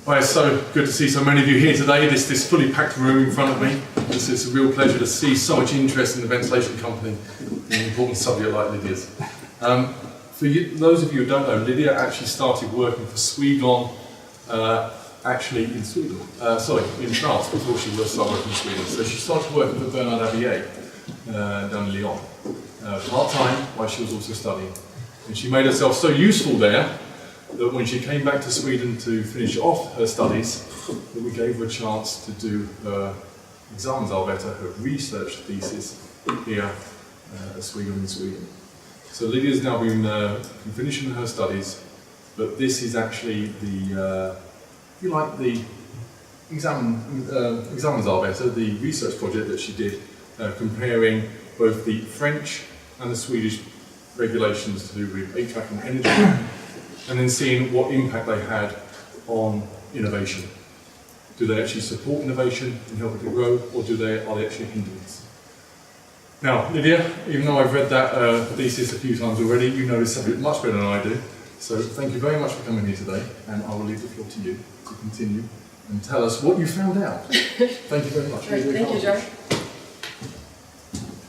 Well, it's so good to see so many of you here today, this fully packed room in front of me. It's a real pleasure to see so much interest in the ventilation company, in an important subject like Lydia's. For those of you who don't know, Lydia actually started working for Swegon, actually in Sweden, in France, before she started working in Sweden. So she started working for Bernard Avier down in Lyon, part-time, while she was also studying. And she made herself so useful there that when she came back to Sweden to finish off her studies, that we gave her a chance to do her examensarbete, her research thesis here at Swegon in Sweden. So Lydia's now been finishing her studies, but this is actually the, if you like, the examensarbete, the research project that she did, comparing both the French and the Swedish regulations to do with HVAC and energy, and then seeing what impact they had on innovation. Do they actually support innovation and help it to grow, or are they actually a hindrance? Now, Lydia, even though I've read that thesis a few times already, you know this subject much better than I do. So thank you very much for coming here today, and I will leave the floor to you to continue and tell us what you found out. Thank you very much. Right, thank you, John.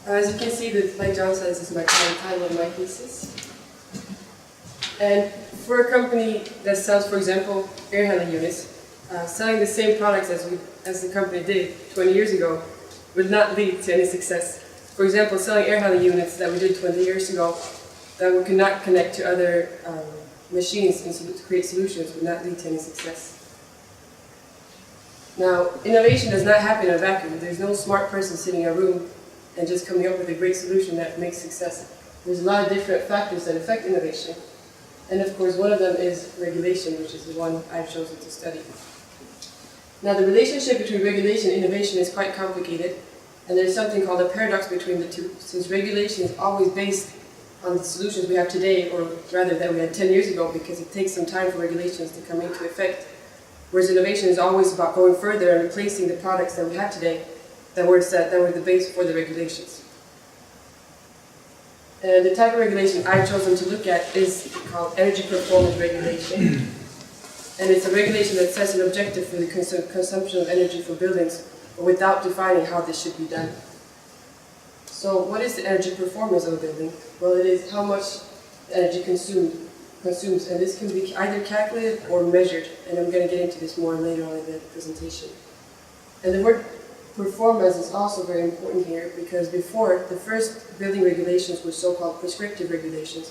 As you can see, like John says, this is my current title of my thesis. And for a company that sells, for example, air handling units, selling the same products as the company did 20 years ago would not lead to any success. For example, selling air handling units that we did 20 years ago that we could not connect to other machines and to create solutions would not lead to any success. Now, innovation does not happen in a vacuum. There's no smart person sitting in a room and just coming up with a great solution that makes success. There's a lot of different factors that affect innovation. And of course, one of them is regulation, which is the one I've chosen to study. Now, the relationship between regulation and innovation is quite complicated, and there's something called a paradox between the two, since regulation is always based on the solutions we have today, or rather that we had 10 years ago, because it takes some time for regulations to come into effect, whereas innovation is always about going further and replacing the products that we have today that were the base for the regulations. And the type of regulation I've chosen to look at is called energy performance regulation. And it's a regulation that sets an objective for the consumption of energy for buildings, but without defining how this should be done. So what is the energy performance of a building? Well, it is how much energy consumes, and this can be either calculated or measured, and I'm going to get into this more later on in the presentation. And the word performance is also very important here, because before, the first building regulations were so-called prescriptive regulations,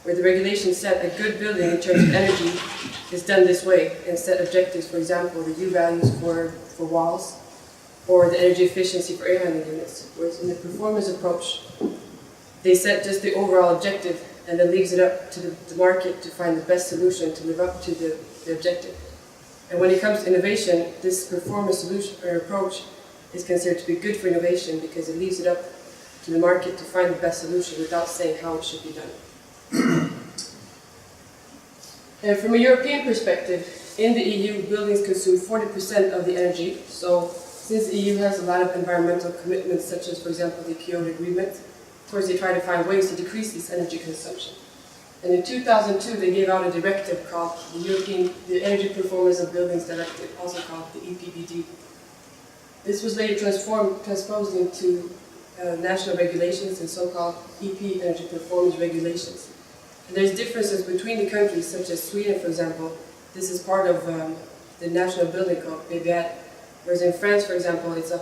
where the regulations said a good building in terms of energy is done this way, and set objectives, for example, the U values for walls, or the energy efficiency for air handling units. Whereas in the performance approach, they set just the overall objective, and then leaves it up to the market to find the best solution to live up to the objective. And when it comes to innovation, this performance solution or approach is considered to be good for innovation because it leaves it up to the market to find the best solution without saying how it should be done. And from a European perspective, in the EU, buildings consume 40% of the energy. So since the EU has a lot of environmental commitments, such as, for example, the Kyoto Agreement, of course they try to find ways to decrease this energy consumption. And in 2002, they gave out a directive called the Energy Performance of Buildings Directive, also called the EPBD. This was later transposed into national regulations and so-called EP Energy Performance Regulations. And there's differences between the countries, such as Sweden, for example. This is part of the National Building Code, PBR, whereas in France, for example, it's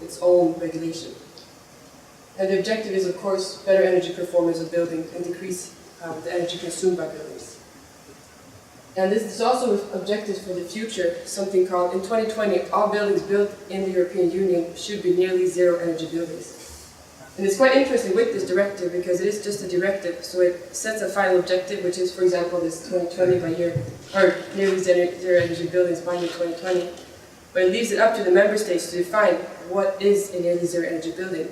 its own regulation. And the objective is, of course, better energy performance of buildings and decrease the energy consumed by buildings. And this is also objectives for the future, something called, in 2020, all buildings built in the European Union should be nearly zero energy buildings. And it's quite interesting with this directive because it is just a directive, so it sets a final objective, which is, for example, this 2020 by year, or nearly zero energy buildings by year 2020. But it leaves it up to the member states to define what is a nearly zero energy building,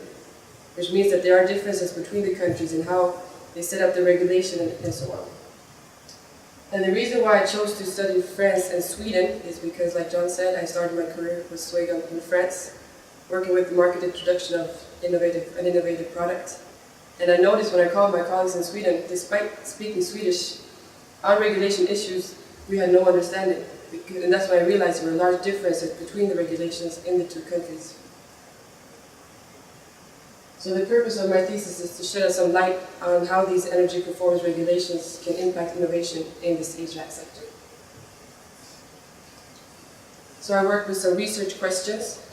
which means that there are differences between the countries in how they set up the regulation and so on. And the reason why I chose to study France and Sweden is because, like John said, I started my career with Swegon in France, working with the market introduction of an innovative product. And I noticed when I called my colleagues in Sweden, despite speaking Swedish, on regulation issues, we had no understanding. And that's when I realized there were large differences between the regulations in the two countries. So the purpose of my thesis is to shed some light on how these energy performance regulations can impact innovation in this HVAC sector. So I worked with some research questions.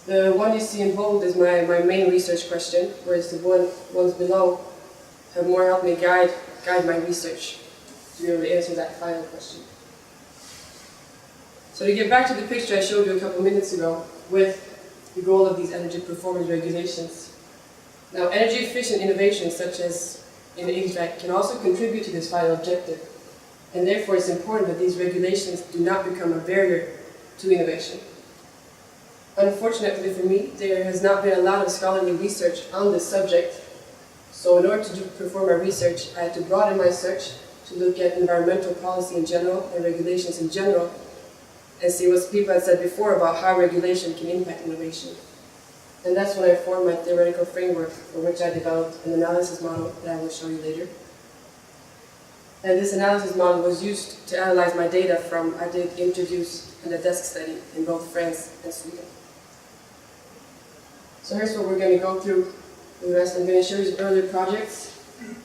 The one you see in bold is my main research question, whereas the ones below have more helped me guide my research to be able to answer that final question. So to get back to the picture I showed you a couple minutes ago with the goal of these energy performance regulations. Now, energy efficient innovations such as in HVAC can also contribute to this final objective, and therefore it's important that these regulations do not become a barrier to innovation. Unfortunately for me, there has not been a lot of scholarly research on this subject, so in order to perform my research, I had to broaden my search to look at environmental policy in general and regulations in general, and see what people had said before about how regulation can impact innovation. And that's when I formed my theoretical framework, for which I developed an analysis model that I will show you later. And this analysis model was used to analyze my data from, I did interviews and a desk study in both France and Sweden. So here's what we're going to go through the rest. I'm going to show you some earlier projects,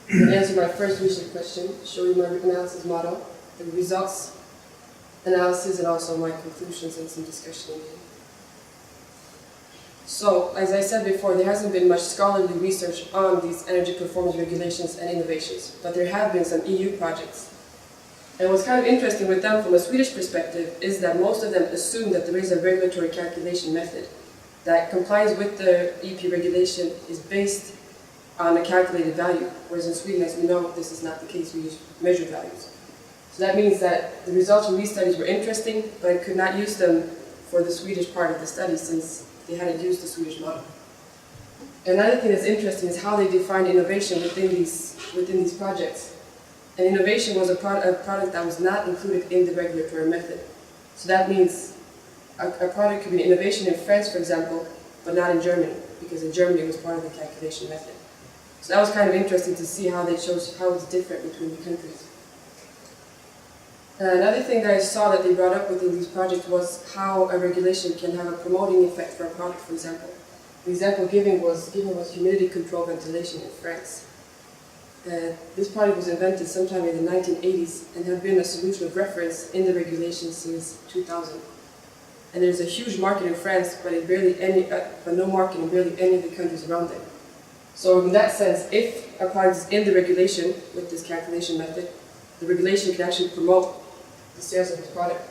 and answer my first research question, show you my analysis model, the results analysis, and also my conclusions and some discussion. So, as I said before, there hasn't been much scholarly research on these energy performance regulations and innovations, but there have been some EU projects. And what's kind of interesting with them from a Swedish perspective is that most of them assume that there is a regulatory calculation method that complies with the EP regulation is based on a calculated value, whereas in Sweden, as we know, this is not the case. We use measured values. So that means that the results from these studies were interesting, but I could not use them for the Swedish part of the study since they hadn't used the Swedish model. Another thing that's interesting is how they define innovation within these projects. And innovation was a product that was not included in the regulatory method. So that means a product could be an innovation in France, for example, but not in Germany, because in Germany it was part of the calculation method. So that was kind of interesting to see how they chose how it's different between the countries. Another thing that I saw that they brought up within these projects was how a regulation can have a promoting effect for a product, for example. The example given was humidity control ventilation in France. This product was invented sometime in the 1980s and had been a solution of reference in the regulations since 2000. And there's a huge market in France, but no market in barely any of the countries around it. So in that sense, if a product is in the regulation with this calculation method, the regulation can actually promote the sales of this product.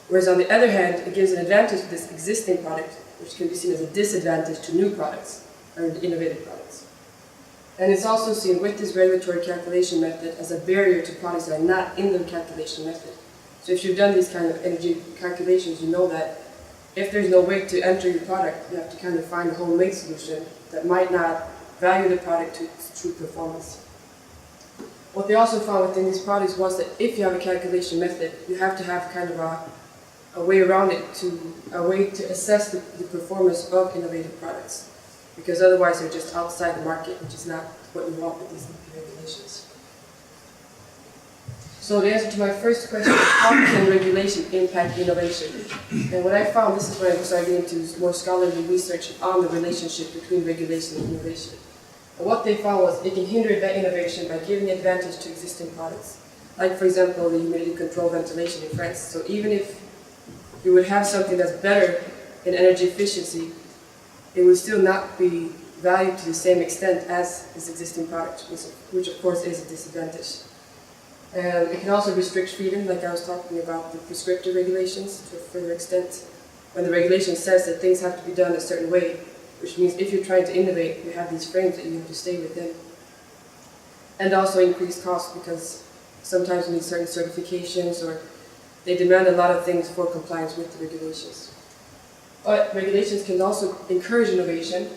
Whereas on the other hand, it gives an advantage to this existing product, which can be seen as a disadvantage to new products, or innovative products. And it's also seen with this regulatory calculation method as a barrier to products that are not in the calculation method. So if you've done these kind of energy calculations, you know that if there's no way to enter your product, you have to kind of find a homemade solution that might not value the product to its true performance. What they also found within these products was that if you have a calculation method, you have to have kind of a way around it, a way to assess the performance of innovative products, because otherwise they're just outside the market, which is not what you want with these regulations. So the answer to my first question is, how can regulation impact innovation? And what I found, this is when I started getting into more scholarly research on the relationship between regulation and innovation. And what they found was it can hinder that innovation by giving advantage to existing products. Like, for example, the humidity control ventilation in France. So even if you would have something that's better in energy efficiency, it would still not be valued to the same extent as this existing product, which of course is a disadvantage. It can also restrict freedom, like I was talking about the prescriptive regulations to a further extent. When the regulation says that things have to be done a certain way, which means if you're trying to innovate, you have these frames that you have to stay within. And also increased costs, because sometimes you need certain certifications, or they demand a lot of things for compliance with the regulations. But regulations can also encourage innovation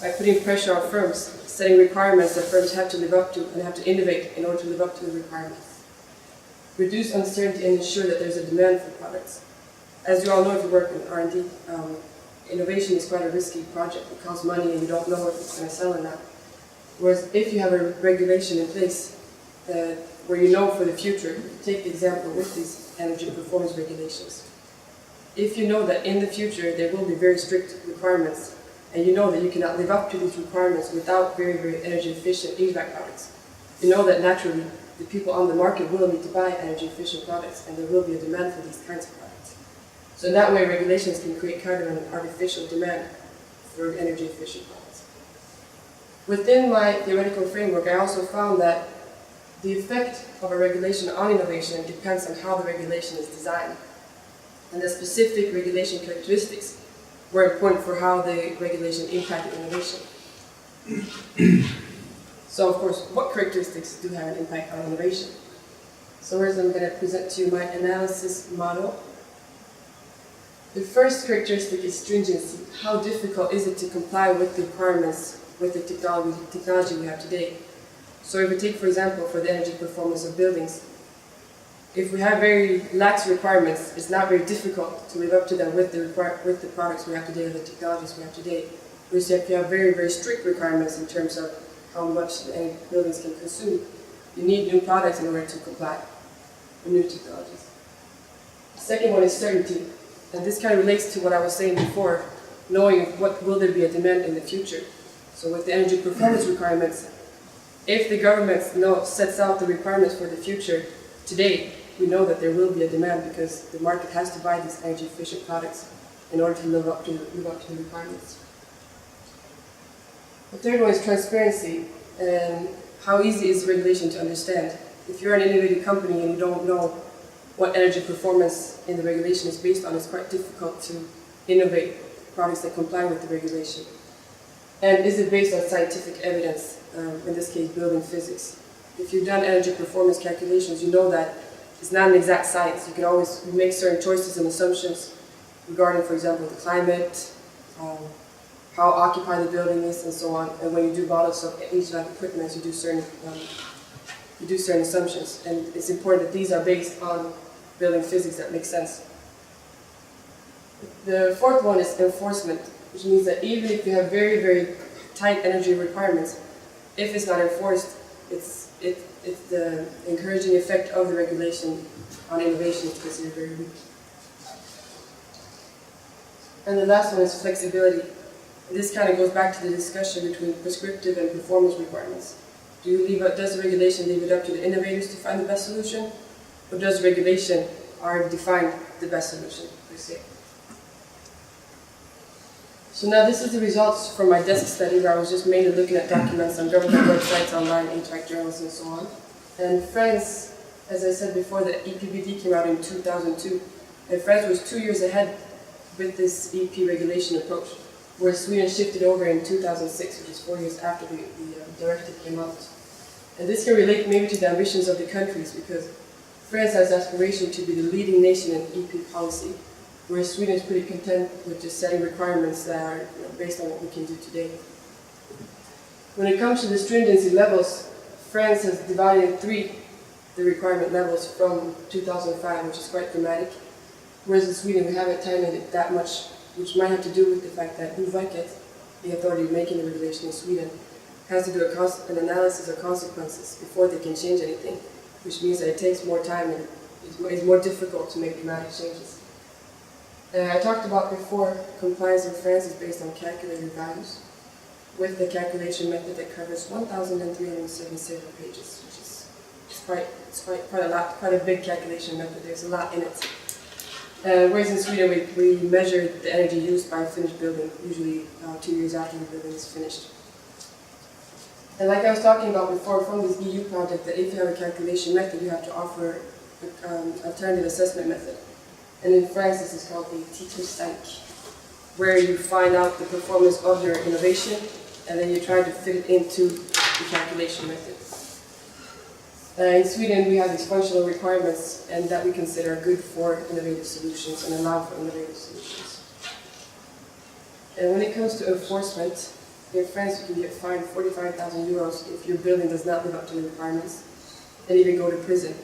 by putting pressure on firms, setting requirements that firms have to live up to and have to innovate in order to live up to the requirements. Reduce uncertainty and ensure that there's a demand for products. As you all know, if you work in R&D, innovation is quite a risky project. It costs money and you don't know if it's going to sell or not. Whereas if you have a regulation in place where you know for the future, take the example with these energy performance regulations. If you know that in the future there will be very strict requirements, and you know that you cannot live up to these requirements without very, very energy efficient HVAC products, you know that naturally the people on the market will need to buy energy efficient products, and there will be a demand for these kinds of products. So in that way, regulations can create kind of an artificial demand for energy efficient products. Within my theoretical framework, I also found that the effect of a regulation on innovation depends on how the regulation is designed, and the specific regulation characteristics were important for how the regulation impacted innovation. So of course, what characteristics do have an impact on innovation? So first I'm going to present to you my analysis model. The first characteristic is stringency. How difficult is it to comply with the requirements with the technology we have today? So if we take, for example, for the energy performance of buildings, if we have very lax requirements, it's not very difficult to live up to them with the products we have today or the technologies we have today. Whereas if you have very, very strict requirements in terms of how much any buildings can consume, you need new products in order to comply with new technologies. The second one is certainty, and this kind of relates to what I was saying before, knowing what will there be a demand in the future. So with the energy performance requirements, if the government sets out the requirements for the future today, we know that there will be a demand because the market has to buy these energy efficient products in order to live up to the requirements. The third one is transparency, and how easy is regulation to understand. If you're an innovative company and you don't know what energy performance in the regulation is based on, it's quite difficult to innovate products that comply with the regulation. And is it based on scientific evidence, in this case building physics? If you've done energy performance calculations, you know that it's not an exact science. You can always make certain choices and assumptions regarding, for example, the climate, how occupied the building is, and so on. And when you do models of HVAC equipment, you do certain assumptions. And it's important that these are based on building physics that make sense. The fourth one is enforcement, which means that even if you have very, very tight energy requirements, if it's not enforced, it's the encouraging effect of the regulation on innovation is considered very weak. And the last one is flexibility. This kind of goes back to the discussion between prescriptive and performance requirements. Does the regulation leave it up to the innovators to find the best solution, or does regulation already define the best solution, per se? So now this is the results from my desk study, where I was just mainly looking at documents on government websites, online, HVAC journals, and so on. And France, as I said before, the EPBD came out in 2002, and France was 2 years ahead with this EP regulation approach, where Sweden shifted over in 2006, which is 4 years after the directive came out. And this can relate maybe to the ambitions of the countries, because France has aspiration to be the leading nation in EP policy, whereas Sweden is pretty content with just setting requirements that are based on what we can do today. When it comes to the stringency levels, France has divided in three the requirement levels from 2005, which is quite dramatic, whereas in Sweden we haven't tightened it that much, which might have to do with the fact that Boverket, the authority making the regulation in Sweden, has to do an analysis of consequences before they can change anything, which means that it takes more time and it's more difficult to make dramatic changes. I talked about before, compliance in France is based on calculated values with the calculation method that covers 1,377 pages, which is quite a lot, quite a big calculation method. There's a lot in it. Whereas in Sweden, we measure the energy used by a finished building, usually 2 years after the building is finished. And like I was talking about before, from this EU project, that if you have a calculation method, you have to offer an alternative assessment method. And in France, this is called the titre 5, where you find out the performance of your innovation, and then you try to fit it into the calculation method. In Sweden, we have these functional requirements, and that we consider good for innovative solutions and allow for innovative solutions. And when it comes to enforcement, in France, you can get fined 45,000 euros if your building does not live up to the requirements, and even go to prison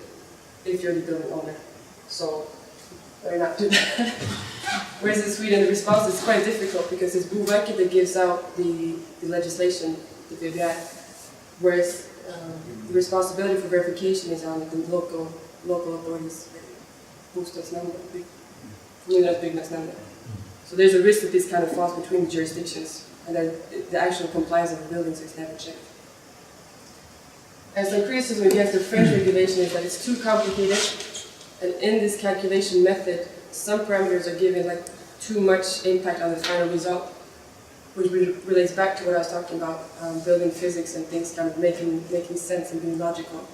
if you're the building owner. So, better not do that. Whereas in Sweden, the response is quite difficult because it's Boverket that gives out the legislation, the VVI, whereas the responsibility for verification is on the local authorities. boost this number, not big enough number. So there's a risk that this kind of falls between the jurisdictions, and that the actual compliance of the buildings is never checked. And some criticism against the French regulation is that it's too complicated, and in this calculation method, some parameters are given like too much impact on the final result, which relates back to what I was talking about, building physics and things kind of making sense and being logical.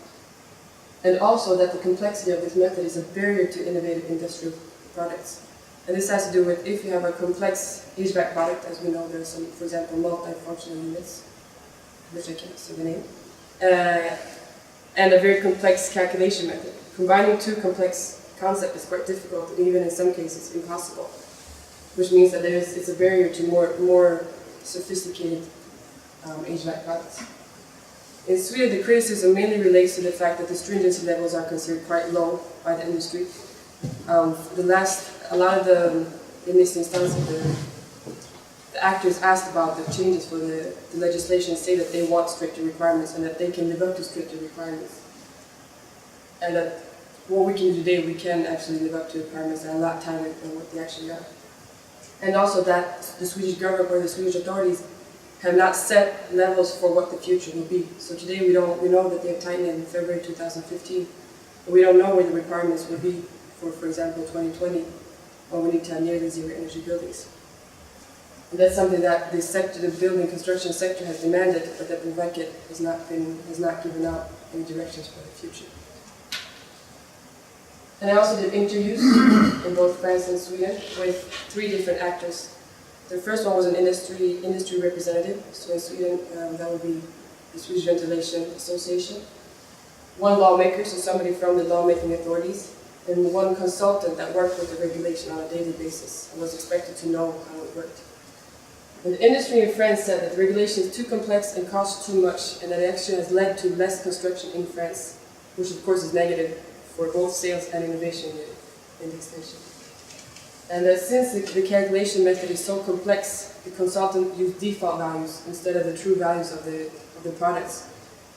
And also that the complexity of this method is a barrier to innovative industrial products. And this has to do with if you have a complex HVAC product, as we know there are some, for example, multi-functional units, which I can't say the name, and a very complex calculation method. Combining two complex concepts is quite difficult, and even in some cases impossible, which means that it's a barrier to more sophisticated HVAC products. In Sweden, the criticism mainly relates to the fact that the stringency levels are considered quite low by the industry. A lot of in this instance, the actors asked about the changes for the legislation say that they want stricter requirements and that they can live up to stricter requirements. And that what we can do today, we can actually live up to requirements that are a lot tighter than what they actually are. And also that the Swedish government or the Swedish authorities have not set levels for what the future will be. So today we know that they have tightened it in February 2015, but we don't know where the requirements will be for example, 2020, when we need to have nearly zero energy buildings. And that's something that the building construction sector has demanded, but that Boverket has not given out any directions for the future. And I also did interviews in both France and Sweden with 3 different actors. The first one was an industry representative. So in Sweden, that would be the Swedish Ventilation Association. 1 lawmaker, so somebody from the lawmaking authorities, and 1 consultant that worked with the regulation on a daily basis and was expected to know how it worked. And the industry in France said that the regulation is too complex and costs too much, and that it actually has led to less construction in France, which of course is negative for both sales and innovation in the extension. And that since the calculation method is so complex, the consultant used default values instead of the true values of the products,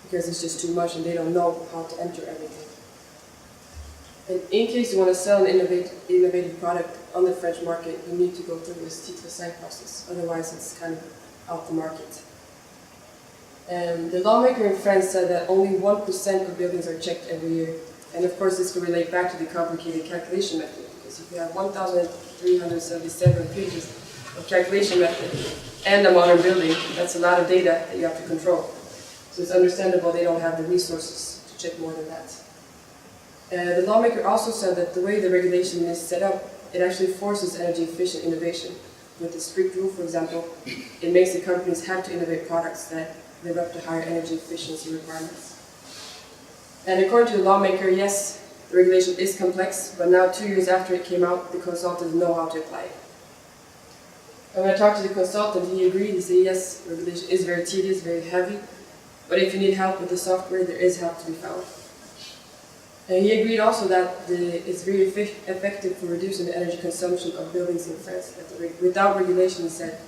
because it's just too much and they don't know how to enter everything. And in case you want to sell an innovative product on the French market, you need to go through this titre 5 process, otherwise it's kind of out the market. And the lawmaker in France said that only 1% of buildings are checked every year. And of course this can relate back to the complicated calculation method, because if you have 1,377 pages of calculation method and a modern building, that's a lot of data that you have to control. So it's understandable they don't have the resources to check more than that. The lawmaker also said that the way the regulation is set up, it actually forces energy efficient innovation. With the strict rule, for example, it makes the companies have to innovate products that live up to higher energy efficiency requirements. And according to the lawmaker, yes, the regulation is complex, but now 2 years after it came out, the consultants know how to apply it. And when I talked to the consultant, he agreed. He said, yes, the regulation is very tedious, very heavy, but if you need help with the software, there is help to be found. And he agreed also that it's very effective for reducing the energy consumption of buildings in France. That without regulation, he said,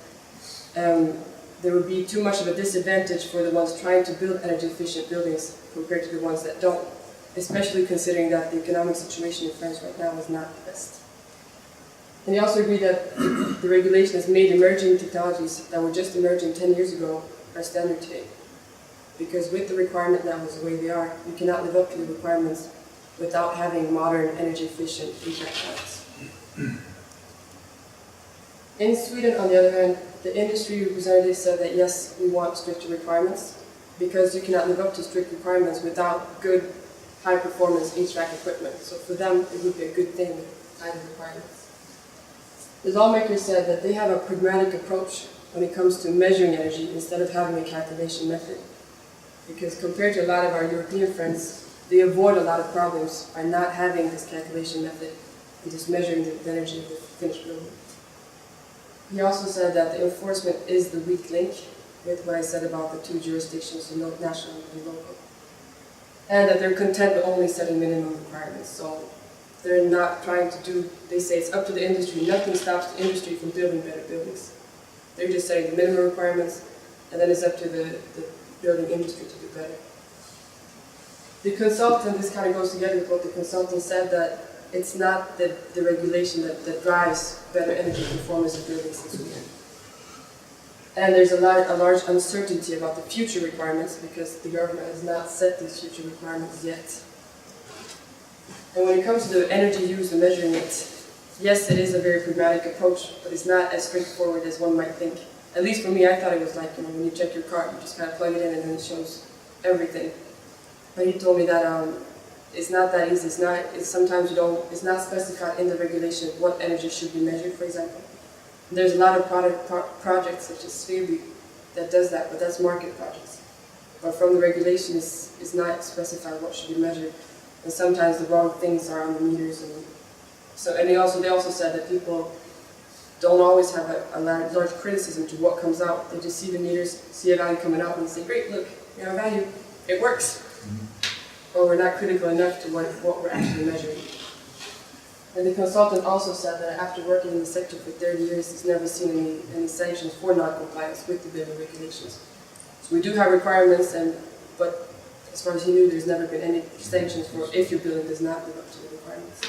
there would be too much of a disadvantage for the ones trying to build energy efficient buildings compared to the ones that don't, especially considering that the economic situation in France right now is not the best. And he also agreed that the regulation has made emerging technologies that were just emerging 10 years ago are standard today. Because with the requirement levels the way they are, you cannot live up to the requirements without having modern, energy-efficient HVAC products. In Sweden, on the other hand, the industry representative said that yes, we want stricter requirements, because you cannot live up to strict requirements without good, high-performance HVAC equipment. So for them, it would be a good thing with tighter requirements. The lawmakers said that they have a pragmatic approach when it comes to measuring energy instead of having a calculation method. Because compared to a lot of our European friends, they avoid a lot of problems by not having this calculation method and just measuring the energy of the finished building. He also said that the enforcement is the weak link with what I said about the 2 jurisdictions, so national and local. And that they're content with only setting minimum requirements. So they're not trying to do, they say it's up to the industry. Nothing stops the industry from building better buildings. They're just setting the minimum requirements, and then it's up to the building industry to do better. The consultant, this kind of goes together with what the consultant said, that it's not the regulation that drives better energy performance of buildings in Sweden. And there's a large uncertainty about the future requirements because the government has not set these future requirements yet. And when it comes to the energy used and measuring it, yes, it is a very pragmatic approach, but it's not as straightforward as one might think. At least for me, I thought it was like, when you check your car, you just kind of plug it in and then it shows everything. But he told me that it's not that easy. Sometimes it's not specified in the regulation what energy should be measured, for example. And there's a lot of projects such as Swegon that does that, but that's market projects. But from the regulation, it's not specified what should be measured. And sometimes the wrong things are on the meters. And they also said that people don't always have a large criticism to what comes out. They just see the meters, see a value coming out, and they say, great, look, we have a value, it works. Or we're not critical enough to what we're actually measuring. And the consultant also said that after working in the sector for 30 years, he's never seen any sanctions for non-compliance with the building regulations. So we do have requirements, but as far as he knew, there's never been any sanctions for if your building does not live up to the requirements.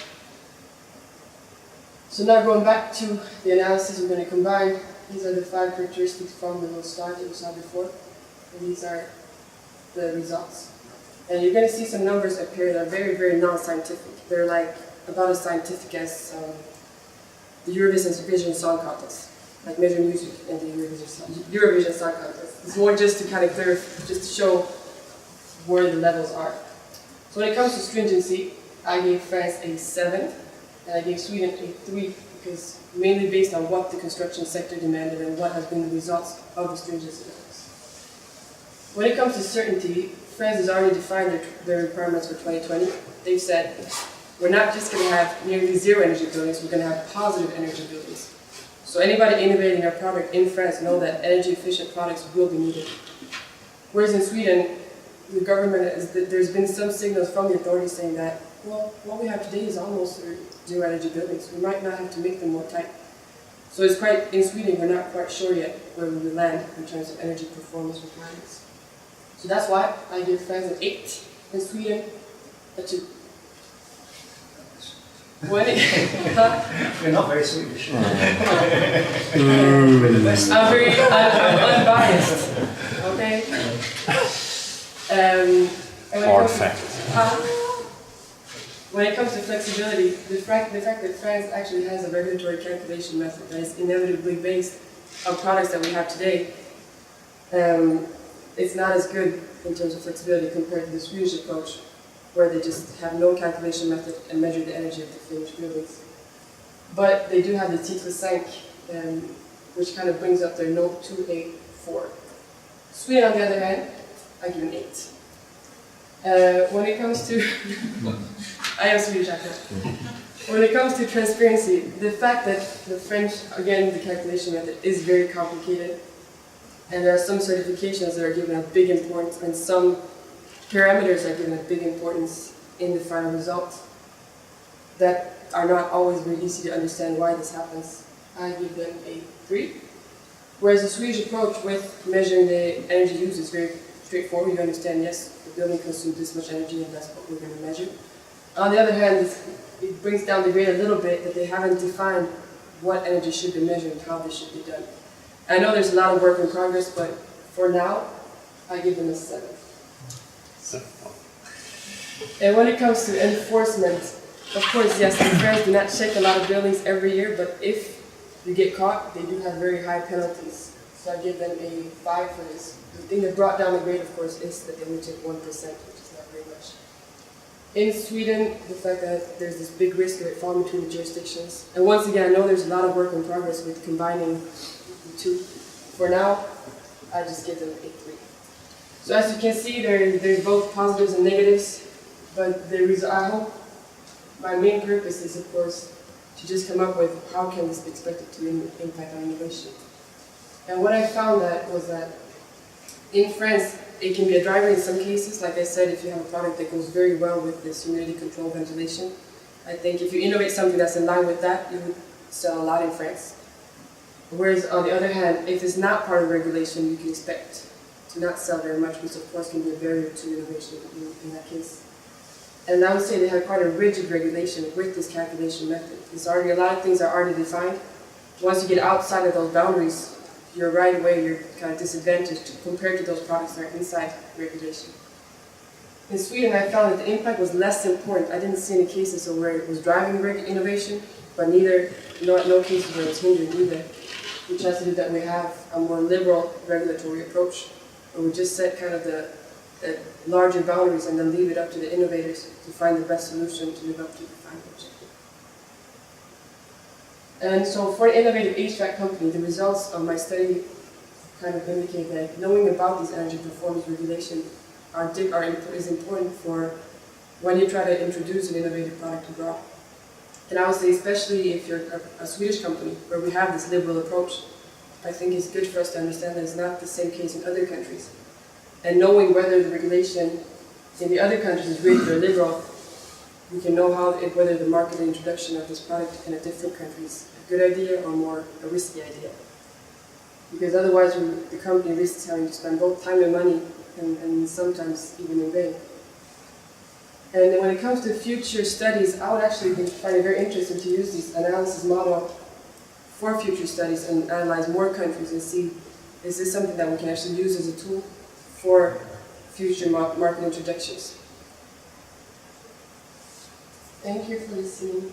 So now going back to the analysis, we're going to combine. These are the 5 characteristics from the little slide that you saw before. And these are the results. And you're going to see some numbers appear that are very, very non-scientific. They're like about as scientific as the Eurovision Song Contest, like measuring music in the Eurovision Song Contest. It's more just to kind of just to show where the levels are. So when it comes to stringency, I gave France a 7, and I gave Sweden a 3, because mainly based on what the construction sector demanded and what has been the results of the stringency levels. When it comes to certainty, France has already defined their requirements for 2020. They've said, we're not just going to have nearly zero energy buildings, we're going to have positive energy buildings. So anybody innovating a product in France know that energy efficient products will be needed. Whereas in Sweden, the government, there's been some signals from the authorities saying that, well, what we have today is almost zero energy buildings. We might not have to make them more tight. So in Sweden, we're not quite sure yet where we will land in terms of energy performance requirements. So that's why I give France an 8, and Sweden a 2. You're not very Swedish. I'm unbiased. Okay. Hard fact. When it comes to flexibility, the fact that France actually has a regulatory calculation method that is inevitably based on products that we have today, it's not as good in terms of flexibility compared to the Swedish approach, where they just have no calculation method and measure the energy of the finished buildings. But they do have the T+5, which kind of brings up their note to a 4. Sweden, on the other hand, I give an 8. When it comes to, I am Swedish actor. When it comes to transparency, the fact that the French, again, the calculation method is very complicated, and there are some certifications that are given a big importance, and some parameters are given a big importance in the final result that are not always very easy to understand why this happens. I give them a 3. Whereas the Swedish approach with measuring the energy use is very straightforward. You understand, yes, the building consumes this much energy and that's what we're going to measure. On the other hand, it brings down the grade a little bit that they haven't defined what energy should be measured and how this should be done. I know there's a lot of work in progress, but for now, I give them a 7. And when it comes to enforcement, of course, yes, the France do not check a lot of buildings every year, but if you get caught, they do have very high penalties. So I give them a 5 for this. The thing that brought down the grade, of course, is that they only take 1%, which is not very much. In Sweden, the fact that there's this big risk of it falling between the jurisdictions. And once again, I know there's a lot of work in progress with combining the two. For now, I just give them a 3. So as you can see, there's both positives and negatives, but I hope my main purpose is, of course, to just come up with how can this be expected to impact on innovation. And what I found was that in France, it can be a driver in some cases. Like I said, if you have a product that goes very well with this humidity control ventilation, I think if you innovate something that's in line with that, you would sell a lot in France. Whereas on the other hand, if it's not part of regulation, you can expect to not sell very much, which of course can be a barrier to innovation in that case. And I would say they have quite a rigid regulation with this calculation method. It's already, a lot of things are already defined. Once you get outside of those boundaries, you're right away, you're kind of disadvantaged compared to those products that are inside regulation. In Sweden, I found that the impact was less important. I didn't see any cases where it was driving innovation, but no cases where it was hindering either, which has to do that we have a more liberal regulatory approach, where we just set kind of the larger boundaries and then leave it up to the innovators to find the best solution to live up to the defined objective. And so for an innovative HVAC company, the results of my study kind of indicate that knowing about these energy performance regulations is important for when you try to introduce an innovative product abroad. And I would say especially if you're a Swedish company where we have this liberal approach, I think it's good for us to understand that it's not the same case in other countries. And knowing whether the regulation in the other countries is rigid or liberal, we can know whether the market introduction of this product in a different country is a good idea or more a risky idea. Because otherwise the company risks having to spend both time and money and sometimes even in vain. And when it comes to future studies, I would actually find it very interesting to use this analysis model for future studies and analyze more countries and see, is this something that we can actually use as a tool for future market introductions. Thank you for listening.